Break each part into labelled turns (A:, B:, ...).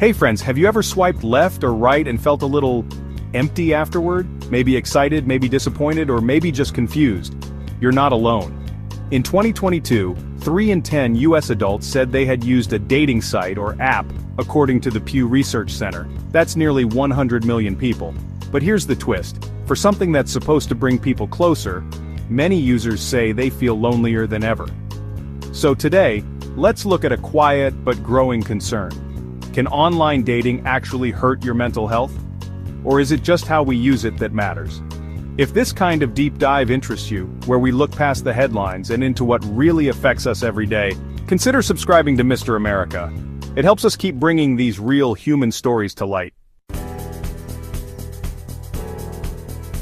A: Hey friends, have you ever swiped left or right and felt a little empty afterward? Maybe excited, maybe disappointed, or maybe just confused? You're not alone. In 2022, 3 in 10 US adults said they had used a dating site or app, according to the Pew Research Center. That's nearly 100 million people. But here's the twist. For something that's supposed to bring people closer, many users say they feel lonelier than ever. So today, let's look at a quiet but growing concern. Can online dating actually hurt your mental health? Or is it just how we use it that matters? If this kind of deep dive interests you, where we look past the headlines and into what really affects us every day, consider subscribing to Mr. America. It helps us keep bringing these real human stories to light.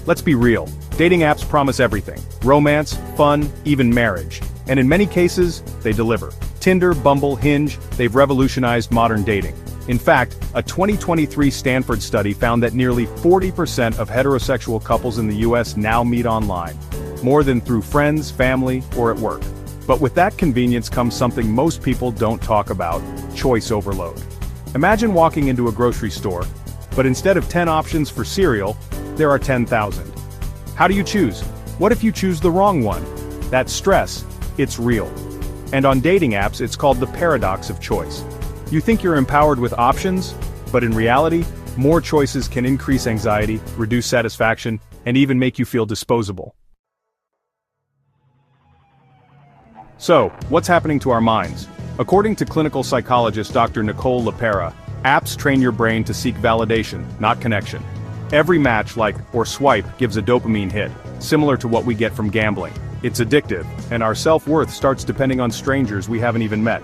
A: Let's be real. Dating apps promise everything: romance, fun, even marriage. And in many cases, they deliver. Tinder, Bumble, Hinge, they've revolutionized modern dating. In fact, a 2023 Stanford study found that nearly 40% of heterosexual couples in the US now meet online, more than through friends, family, or at work. But with that convenience comes something most people don't talk about: choice overload. Imagine walking into a grocery store, but instead of 10 options for cereal, there are 10,000. How do you choose? What if you choose the wrong one? That stress, it's real. And on dating apps, it's called the paradox of choice. You think you're empowered with options, but in reality, more choices can increase anxiety, reduce satisfaction, and even make you feel disposable. So, what's happening to our minds? According to clinical psychologist Dr. Nicole LaPera, apps train your brain to seek validation, not connection. Every match, like, or swipe gives a dopamine hit, similar to what we get from gambling. It's addictive, and our self-worth starts depending on strangers we haven't even met.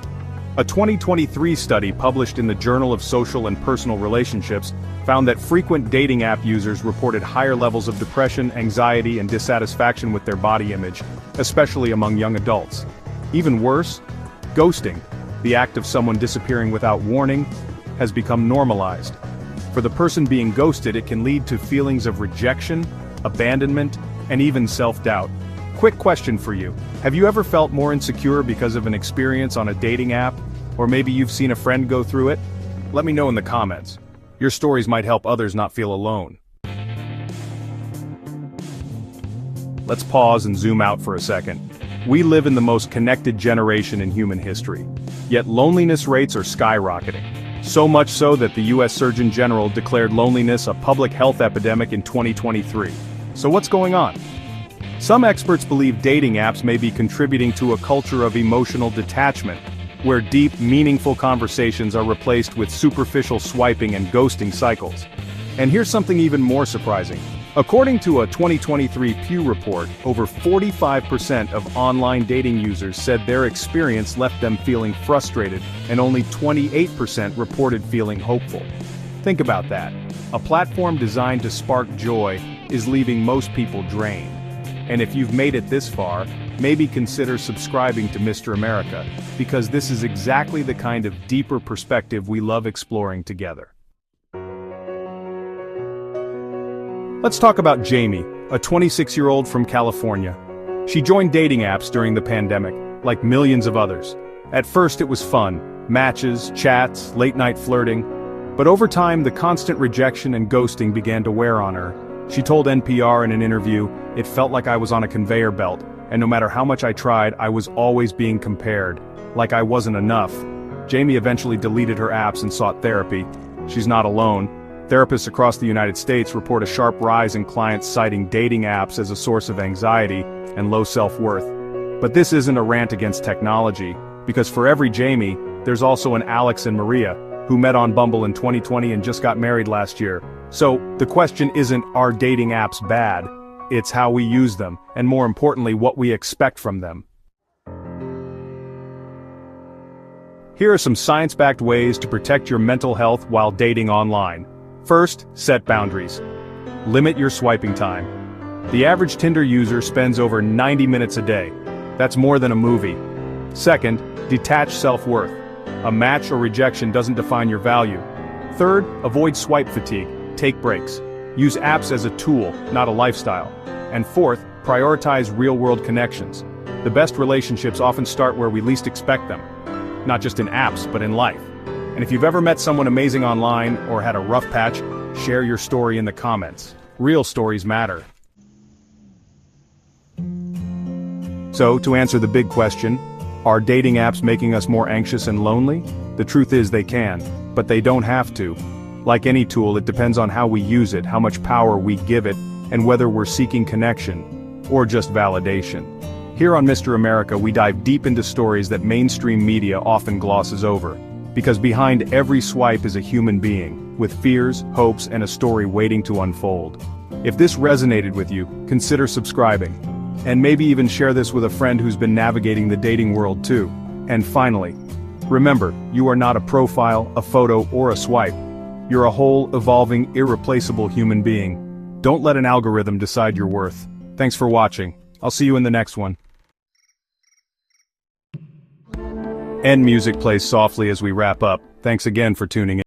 A: A 2023 study published in the Journal of Social and Personal Relationships found that frequent dating app users reported higher levels of depression, anxiety, and dissatisfaction with their body image, especially among young adults. Even worse, ghosting, the act of someone disappearing without warning, has become normalized. For the person being ghosted, it can lead to feelings of rejection, abandonment, and even self-doubt. Quick question for you. Have you ever felt more insecure because of an experience on a dating app? Or maybe you've seen a friend go through it? Let me know in the comments. Your stories might help others not feel alone. Let's pause and zoom out for a second. We live in the most connected generation in human history. Yet loneliness rates are skyrocketing. So much so that the US Surgeon General declared loneliness a public health epidemic in 2023. So what's going on? Some experts believe dating apps may be contributing to a culture of emotional detachment, where deep, meaningful conversations are replaced with superficial swiping and ghosting cycles. And here's something even more surprising. According to a 2023 Pew report, over 45% of online dating users said their experience left them feeling frustrated, and only 28% reported feeling hopeful. Think about that. A platform designed to spark joy is leaving most people drained. And if you've made it this far, maybe consider subscribing to Mr. America, because this is exactly the kind of deeper perspective we love exploring together. Let's talk about Jamie, a 26-year-old from California. She joined dating apps during the pandemic, like millions of others. At first it was fun, matches, chats, late-night flirting. But over time, the constant rejection and ghosting began to wear on her. She told NPR in an interview, "It felt like I was on a conveyor belt, and no matter how much I tried, I was always being compared, like I wasn't enough." Jamie eventually deleted her apps and sought therapy. She's not alone. Therapists across the United States report a sharp rise in clients citing dating apps as a source of anxiety and low self-worth. But this isn't a rant against technology, because for every Jamie, there's also an Alex and Maria, who met on Bumble in 2020 and just got married last year. So, the question isn't, are dating apps bad? It's how we use them, and more importantly, what we expect from them. Here are some science-backed ways to protect your mental health while dating online. First, set boundaries. Limit your swiping time. The average Tinder user spends over 90 minutes a day. That's more than a movie. Second, detach self-worth. A match or rejection doesn't define your value. Third, avoid swipe fatigue. Take breaks. Use apps as a tool, not a lifestyle. And fourth, prioritize real-world connections. The best relationships often start where we least expect them. Not just in apps, but in life. And if you've ever met someone amazing online or had a rough patch, share your story in the comments. Real stories matter. So, to answer the big question, are dating apps making us more anxious and lonely? The truth is they can, but they don't have to. Like any tool, it depends on how we use it, how much power we give it, and whether we're seeking connection, or just validation. Here on Mr. America, we dive deep into stories that mainstream media often glosses over. Because behind every swipe is a human being, with fears, hopes, and a story waiting to unfold. If this resonated with you, consider subscribing. And maybe even share this with a friend who's been navigating the dating world too. And finally, remember, you are not a profile, a photo, or a swipe. You're a whole, evolving, irreplaceable human being. Don't let an algorithm decide your worth. Thanks for watching. I'll see you in the next one. End music plays softly as we wrap up. Thanks again for tuning in.